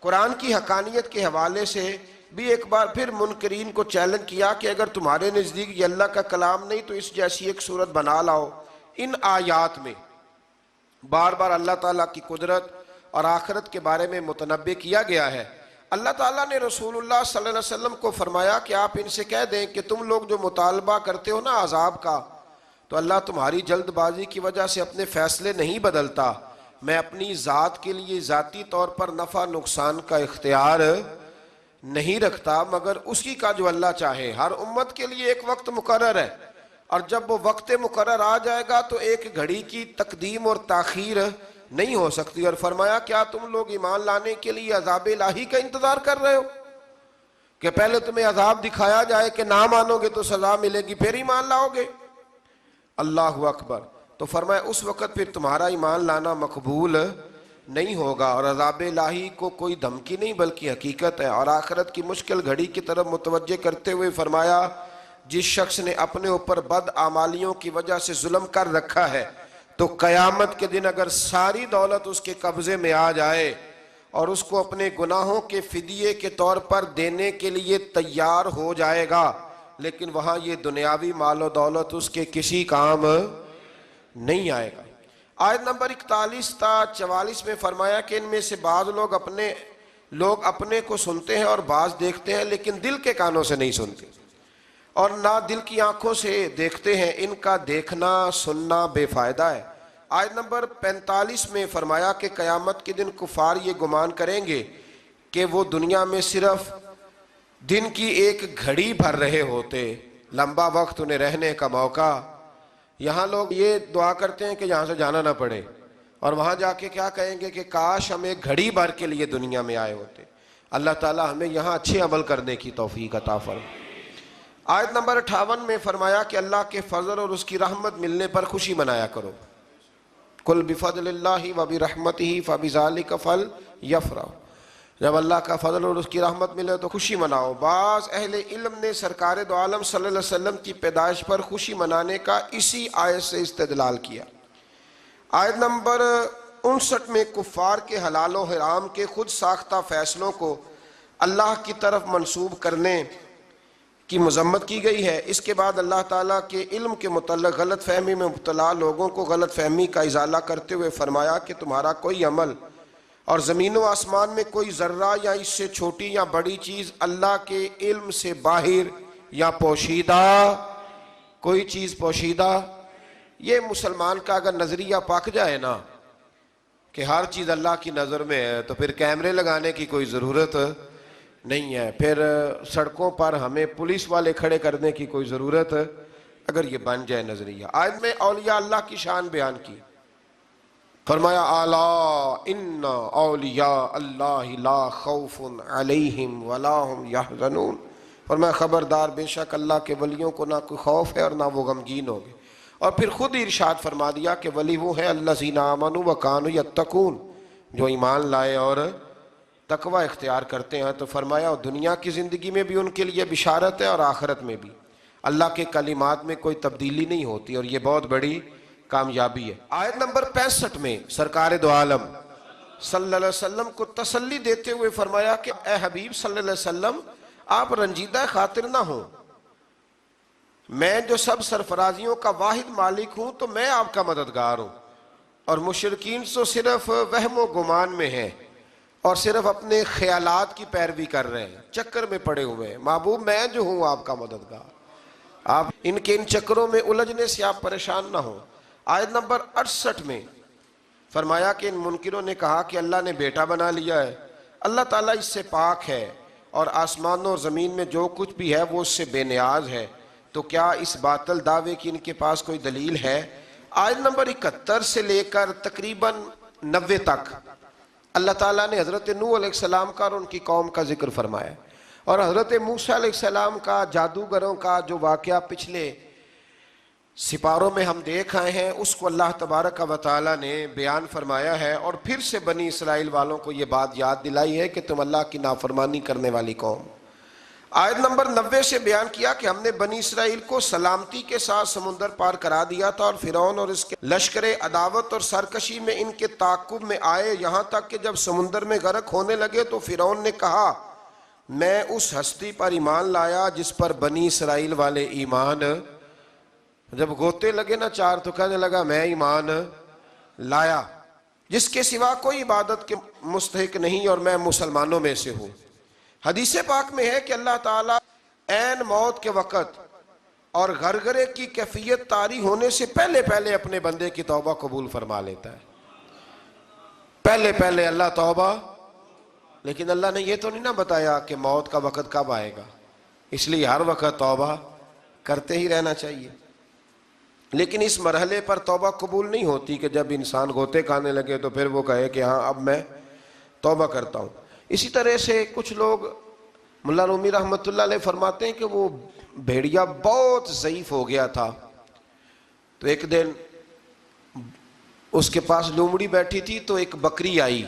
قرآن کی حقانیت کے حوالے سے بھی ایک بار پھر منکرین کو چیلنج کیا کہ اگر تمہارے نزدیک یہ اللہ کا کلام نہیں تو اس جیسی ایک صورت بنا لاؤ۔ ان آیات میں بار بار اللہ تعالیٰ کی قدرت اور آخرت کے بارے میں متنبہ کیا گیا ہے۔ اللہ تعالیٰ نے رسول اللہ صلی اللہ علیہ وسلم کو فرمایا کہ آپ ان سے کہہ دیں کہ تم لوگ جو مطالبہ کرتے ہو نا عذاب کا، تو اللہ تمہاری جلد بازی کی وجہ سے اپنے فیصلے نہیں بدلتا۔ میں اپنی ذات کے لیے ذاتی طور پر نفع نقصان کا اختیار نہیں رکھتا مگر اسی کا جو اللہ چاہے۔ ہر امت کے لیے ایک وقت مقرر ہے، اور جب وہ وقت مقرر آ جائے گا تو ایک گھڑی کی تقدیم اور تاخیر نہیں ہو سکتی۔ اور فرمایا کیا تم لوگ ایمان لانے کے لیے عذاب الہی کا انتظار کر رہے ہو کہ پہلے تمہیں عذاب دکھایا جائے کہ نہ مانو گے تو سزا ملے گی پھر ایمان لاؤ گے؟ اللہ اکبر۔ تو فرمایا اس وقت پھر تمہارا ایمان لانا مقبول نہیں ہوگا، اور عذاب الہی کو کوئی دھمکی نہیں بلکہ حقیقت ہے۔ اور آخرت کی مشکل گھڑی کی طرف متوجہ کرتے ہوئے فرمایا جس شخص نے اپنے اوپر بد اعمالیوں کی وجہ سے ظلم کر رکھا ہے تو قیامت کے دن اگر ساری دولت اس کے قبضے میں آ جائے اور اس کو اپنے گناہوں کے فدیے کے طور پر دینے کے لیے تیار ہو جائے گا، لیکن وہاں یہ دنیاوی مال و دولت اس کے کسی کام نہیں آئے گا۔ آیت نمبر 41 تا 44 میں فرمایا کہ ان میں سے بعض لوگ اپنے کو سنتے ہیں اور بعض دیکھتے ہیں، لیکن دل کے کانوں سے نہیں سنتے اور نہ دل کی آنکھوں سے دیکھتے ہیں، ان کا دیکھنا سننا بے فائدہ ہے۔ آیت نمبر 45 میں فرمایا کہ قیامت کے دن کفار یہ گمان کریں گے کہ وہ دنیا میں صرف دن کی ایک گھڑی بھر رہے ہوتے، لمبا وقت انہیں رہنے کا موقع۔ یہاں لوگ یہ دعا کرتے ہیں کہ یہاں سے جانا نہ پڑے، اور وہاں جا کے کیا کہیں گے کہ کاش ہم ایک گھڑی بھر کے لیے دنیا میں آئے ہوتے۔ اللہ تعالیٰ ہمیں یہاں اچھے عمل کرنے کی توفیق عطا فرمائے۔ آیت نمبر 58 میں فرمایا کہ اللہ کے فضل اور اس کی رحمت ملنے پر خوشی منایا کرو۔ قل بفضل اللہ وبرحمتہ فبذلک فلیفرحوا، جب اللہ کا فضل اور اس کی رحمت ملے تو خوشی مناؤ۔ بعض اہل علم نے سرکار دو عالم صلی اللہ علیہ وسلم کی پیدائش پر خوشی منانے کا اسی آیت سے استدلال کیا۔ آیت نمبر 59 میں کفار کے حلال و حرام کے خود ساختہ فیصلوں کو اللہ کی طرف منسوب کرنے کی مذمت کی گئی ہے۔ اس کے بعد اللہ تعالیٰ کے علم کے متعلق غلط فہمی میں مبتلا لوگوں کو غلط فہمی کا ازالہ کرتے ہوئے فرمایا کہ تمہارا کوئی عمل اور زمین و آسمان میں کوئی ذرہ یا اس سے چھوٹی یا بڑی چیز اللہ کے علم سے باہر یا پوشیدہ، کوئی چیز پوشیدہ. یہ مسلمان کا اگر نظریہ پک جائے نا کہ ہر چیز اللہ کی نظر میں ہے تو پھر کیمرے لگانے کی کوئی ضرورت نہیں ہے، پھر سڑکوں پر ہمیں پولیس والے کھڑے کرنے کی کوئی ضرورت اگر یہ بن جائے نظریہ. آیت میں اولیاء اللہ کی شان بیان کی، فرمایا الا ان اولیاء اللہ لا خوف علیہم ولا هم یحزنون. فرمایا خبردار، بے شک اللہ کے ولیوں کو نہ کوئی خوف ہے اور نہ وہ غمگین ہوں گے. اور پھر خود ہی ارشاد فرما دیا کہ ولی وہ ہے الذین آمنوا وکانوا یتقون، جو ایمان لائے اور تقوی اختیار کرتے ہیں. تو فرمایا اور دنیا کی زندگی میں بھی ان کے لیے بشارت ہے اور آخرت میں بھی. اللہ کے کلمات میں کوئی تبدیلی نہیں ہوتی اور یہ بہت بڑی کامیابی ہے. آیت نمبر 65 میں سرکار دو عالم صلی اللہ علیہ وسلم کو تسلی دیتے ہوئے فرمایا کہ اے حبیب صلی اللہ علیہ وسلم، آپ رنجیدہ خاطر نہ ہوں، میں جو سب سرفرازیوں کا واحد مالک ہوں تو میں آپ کا مددگار ہوں. اور مشرکین تو صرف وہم و گمان میں ہیں اور صرف اپنے خیالات کی پیروی کر رہے ہیں، چکر میں پڑے ہوئے ہیں. محبوب میں جو ہوں آپ کا مددگار، آپ ان کے ان چکروں میں الجھنے سے آپ پریشان نہ ہوں. آیت نمبر 68 میں فرمایا کہ ان منکروں نے کہا کہ اللہ نے بیٹا بنا لیا ہے. اللہ تعالیٰ اس سے پاک ہے اور آسمانوں اور زمین میں جو کچھ بھی ہے وہ اس سے بے نیاز ہے. تو کیا اس باطل دعوے کی ان کے پاس کوئی دلیل ہے؟ آیت نمبر 71 سے لے کر تقریباً 90 تک اللہ تعالیٰ نے حضرت نوح علیہ السلام کا اور ان کی قوم کا ذکر فرمایا، اور حضرت موسیٰ علیہ السلام کا جادوگروں کا جو واقعہ پچھلے سپاروں میں ہم دیکھ آئے ہیں اس کو اللہ تبارک و تعالیٰ نے بیان فرمایا ہے. اور پھر سے بنی اسرائیل والوں کو یہ بات یاد دلائی ہے کہ تم اللہ کی نافرمانی کرنے والی قوم. آیت نمبر 90 سے بیان کیا کہ ہم نے بنی اسرائیل کو سلامتی کے ساتھ سمندر پار کرا دیا تھا، اور فرعون اور اس کے لشکر عداوت اور سرکشی میں ان کے تعاقب میں آئے، یہاں تک کہ جب سمندر میں غرق ہونے لگے تو فرعون نے کہا میں اس ہستی پر ایمان لایا جس پر بنی اسرائیل والے ایمان. جب گوتے لگے نا چار تو کہنے لگا میں ایمان لایا، جس کے سوا کوئی عبادت کے مستحق نہیں اور میں مسلمانوں میں سے ہوں. حدیث پاک میں ہے کہ اللہ تعالیٰ عین موت کے وقت اور غرغرے کی کیفیت طاری ہونے سے پہلے اپنے بندے کی توبہ قبول فرما لیتا ہے. پہلے اللہ توبہ، لیکن اللہ نے یہ تو نہیں نہ بتایا کہ موت کا وقت کب آئے گا، اس لیے ہر وقت توبہ کرتے ہی رہنا چاہیے. لیکن اس مرحلے پر توبہ قبول نہیں ہوتی کہ جب انسان غوطے کھانے لگے تو پھر وہ کہے کہ ہاں اب میں توبہ کرتا ہوں. اسی طرح سے کچھ لوگ، ملا رومی رحمۃ اللہ علیہ فرماتے ہیں کہ وہ بھیڑیا بہت ضعیف ہو گیا تھا، تو ایک دن اس کے پاس لومڑی بیٹھی تھی تو ایک بکری آئی،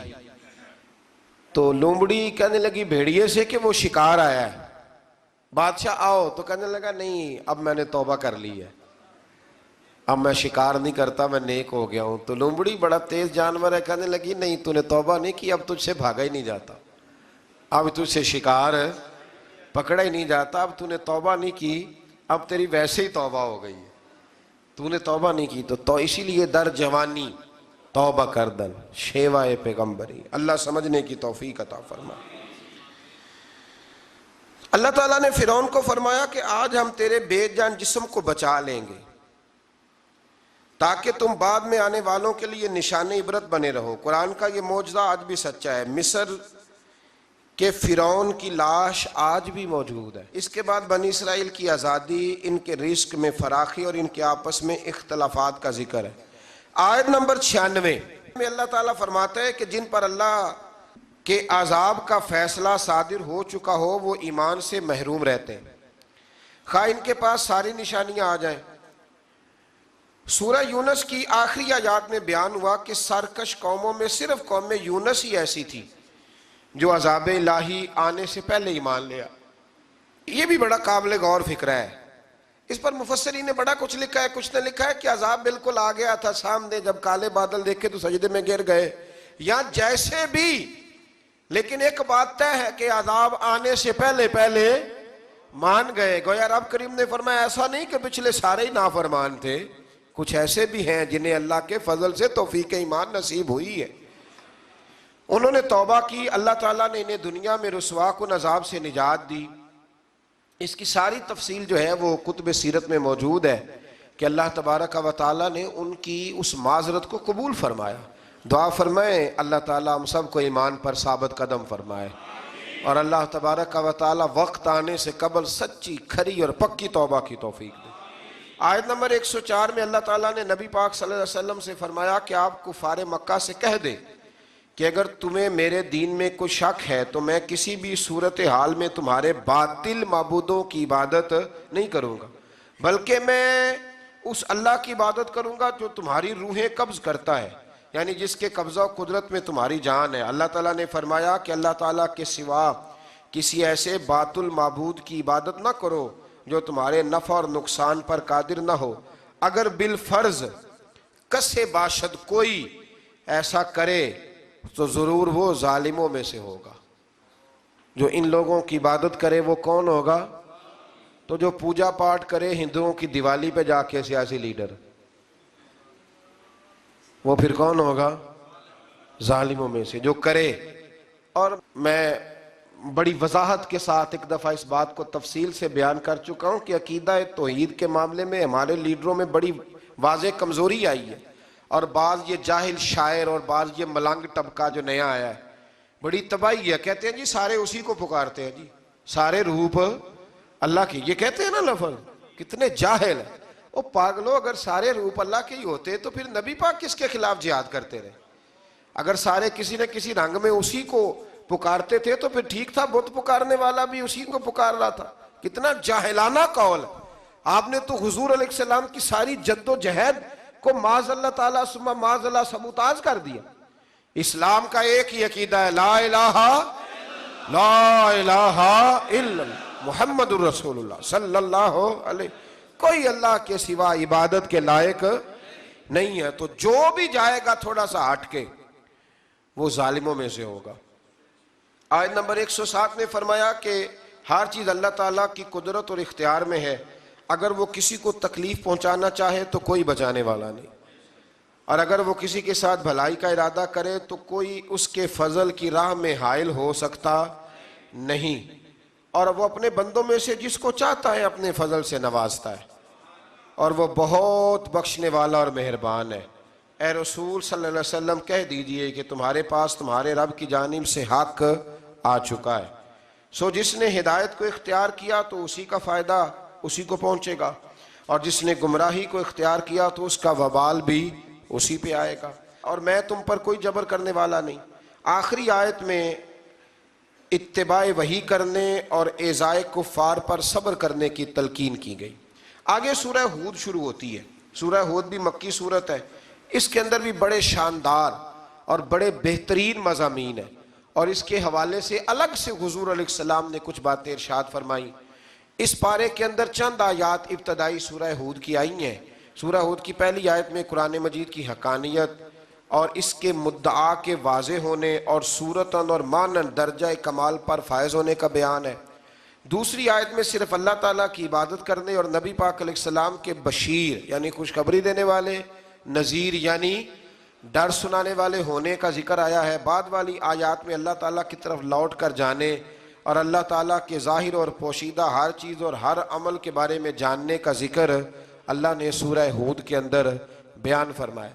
تو لومڑی کہنے لگی بھیڑیے سے کہ وہ شکار آیا ہے، بادشاہ آؤ. تو کہنے لگا نہیں اب میں نے توبہ کر لی ہے، اب میں شکار نہیں کرتا، میں نیک ہو گیا ہوں. تو لومڑی بڑا تیز جانور ہے، کہنے لگی نہیں تو نے توبہ نہیں کی، اب تجھ سے بھاگا ہی نہیں جاتا، اب تجھ سے شکار پکڑا ہی نہیں جاتا، اب تو نے توبہ نہیں کی، اب تیری ویسے ہی توبہ ہو گئی ہے، تو نے توبہ نہیں کی. تو اسی لیے در جوانی توبہ کردن شیوائے پیغمبری. اللہ سمجھنے کی توفیق عطا فرمائے. اللہ تعالیٰ نے فرعون کو فرمایا کہ آج ہم تیرے بے جان جسم کو بچا لیں گے تاکہ تم بعد میں آنے والوں کے لیے نشان عبرت بنے رہو. قرآن کا یہ معجزہ آج بھی سچا ہے. مصر کے فرعون کی لاش آج بھی موجود ہے. اس کے بعد بنی اسرائیل کی آزادی، ان کے رزق میں فراخی اور ان کے آپس میں اختلافات کا ذکر ہے. آیت نمبر 96 میں اللہ تعالیٰ فرماتا ہے کہ جن پر اللہ کے عذاب کا فیصلہ صادر ہو چکا ہو وہ ایمان سے محروم رہتے ہیں، خواہ ان کے پاس ساری نشانیاں آ جائیں. سورہ یونس کی آخری آیات میں بیان ہوا کہ سرکش قوموں میں صرف قوم یونس ہی ایسی تھی جو عذاب الہی آنے سے پہلے ایمان لیا. یہ بھی بڑا قابل غور فکر ہے. اس پر مفسرین نے بڑا کچھ لکھا ہے. کچھ نے لکھا ہے کہ عذاب بالکل آ گیا تھا سامنے، جب کالے بادل دیکھے تو سجدے میں گر گئے، یا جیسے بھی، لیکن ایک بات طے ہے کہ عذاب آنے سے پہلے مان گئے. گویا رب کریم نے فرمایا ایسا نہیں کہ پچھلے سارے ہی نافرمان تھے، کچھ ایسے بھی ہیں جنہیں اللہ کے فضل سے توفیق ایمان نصیب ہوئی ہے. انہوں نے توبہ کی، اللہ تعالیٰ نے انہیں دنیا میں رسوا کن عذاب سے نجات دی۔ اس کی ساری تفصیل جو ہے وہ کتب سیرت میں موجود ہے کہ اللہ تبارک و تعالیٰ نے ان کی اس معذرت کو قبول فرمایا۔ دعا فرمائیں اللہ تعالیٰ ہم سب کو ایمان پر ثابت قدم فرمائے، اور اللہ تبارک و تعالیٰ وقت آنے سے قبل سچی کھری اور پکی توبہ کی توفیق دے۔ آیت نمبر 104 میں اللہ تعالیٰ نے نبی پاک صلی اللہ علیہ وسلم سے فرمایا کہ آپ کفار مکہ سے کہہ دیں کہ اگر تمہیں میرے دین میں کوئی شک ہے تو میں کسی بھی صورتحال میں تمہارے باطل معبودوں کی عبادت نہیں کروں گا، بلکہ میں اس اللہ کی عبادت کروں گا جو تمہاری روحیں قبض کرتا ہے، یعنی جس کے قبضہ و قدرت میں تمہاری جان ہے۔ اللہ تعالیٰ نے فرمایا کہ اللہ تعالیٰ کے سوا کسی ایسے باطل معبود کی عبادت نہ کرو جو تمہارے نفع اور نقصان پر قادر نہ ہو، اگر بالفرض کسے باشد کوئی ایسا کرے تو ضرور وہ ظالموں میں سے ہوگا۔ جو ان لوگوں کی عبادت کرے وہ کون ہوگا؟ تو جو پوجا پاٹ کرے ہندوؤں کی دیوالی پہ جا کے سیاسی لیڈر، وہ پھر کون ہوگا؟ ظالموں میں سے جو کرے۔ اور میں بڑی وضاحت کے ساتھ ایک دفعہ اس بات کو تفصیل سے بیان کر چکا ہوں کہ عقیدہ توحید کے معاملے میں ہمارے لیڈروں میں بڑی واضح کمزوری آئی ہے، اور بعض یہ جاہل شاعر اور بعض یہ ملنگ طبقہ جو نیا آیا ہے بڑی تباہی ہے، کہتے ہیں جی سارے اسی کو پکارتے ہیں، جی سارے روپ اللہ کی، یہ کہتے ہیں نا لفظ، کتنے جاہل ہیں۔ او پاگلو، اگر سارے روپ اللہ کے ہی ہوتے تو پھر نبی پاک کس کے خلاف جہاد کرتے رہے؟ اگر سارے کسی نہ کسی رنگ میں اسی کو پکارتے تھے تو پھر ٹھیک تھا، بت پکارنے والا بھی اسی کو پکار رہا تھا۔ کتنا جاہلانہ قول ہے۔ آپ نے تو حضور علیہ السلام کی ساری جد و جہد کو معاذ اللہ تعالیٰ ثم معاذ اللہ سبوتاج کر دیا۔ اسلام کا ایک ہی عقیدہ ہے، لا الہ الا محمد الرسول اللہ صلی اللہ علیہ، کوئی اللہ کے سوا عبادت کے لائق نہیں ہے۔ تو جو بھی جائے گا تھوڑا سا ہٹ کے وہ ظالموں میں سے ہوگا۔ آیت نمبر 107 میں فرمایا کہ ہر چیز اللہ تعالیٰ کی قدرت اور اختیار میں ہے، اگر وہ کسی کو تکلیف پہنچانا چاہے تو کوئی بچانے والا نہیں، اور اگر وہ کسی کے ساتھ بھلائی کا ارادہ کرے تو کوئی اس کے فضل کی راہ میں حائل ہو سکتا نہیں، اور وہ اپنے بندوں میں سے جس کو چاہتا ہے اپنے فضل سے نوازتا ہے، اور وہ بہت بخشنے والا اور مہربان ہے۔ اے رسول صلی اللہ علیہ وسلم کہہ دیجئے کہ تمہارے پاس تمہارے رب کی جانب سے حق آ چکا ہے، سو جس نے ہدایت کو اختیار کیا تو اسی کا فائدہ اسی کو پہنچے گا، اور جس نے گمراہی کو اختیار کیا تو اس کا وبال بھی اسی پہ آئے گا، اور میں تم پر کوئی جبر کرنے والا نہیں۔ آخری آیت میں اتباع وحی کرنے اور ایذائے کفار پر صبر کرنے کی تلقین کی گئی۔ آگے سورہ ہود شروع ہوتی ہے۔ سورہ ہود بھی مکی صورت ہے، اس کے اندر بھی بڑے شاندار اور بڑے بہترین مضامین ہیں، اور اس کے حوالے سے الگ سے حضور علیہ السلام نے کچھ باتیں ارشاد فرمائی۔ اس پارے کے اندر چند آیات ابتدائی سورہ ہود کی آئی ہیں۔ سورہ ہود کی پہلی آیت میں قرآن مجید کی حقانیت اور اس کے مدعا کے واضح ہونے اور صورتاً اور معناً درجہ کمال پر فائز ہونے کا بیان ہے۔ دوسری آیت میں صرف اللہ تعالیٰ کی عبادت کرنے اور نبی پاک علیہ السلام کے بشیر یعنی خوشخبری دینے والے، نذیر یعنی ڈر سنانے والے ہونے کا ذکر آیا ہے۔ بعد والی آیات میں اللہ تعالیٰ کی طرف لوٹ کر جانے اور اللہ تعالیٰ کے ظاہر اور پوشیدہ ہر چیز اور ہر عمل کے بارے میں جاننے کا ذکر اللہ نے سورہ ہود کے اندر بیان فرمایا۔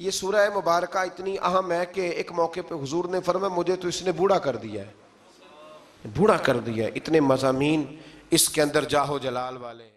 یہ سورہ مبارکہ اتنی اہم ہے کہ ایک موقع پہ حضور نے فرمایا مجھے تو اس نے بوڑھا کر دیا ہے، بوڑھا کر دیا ہے، اتنے مضامین اس کے اندر جاہ و جلال والے ہیں۔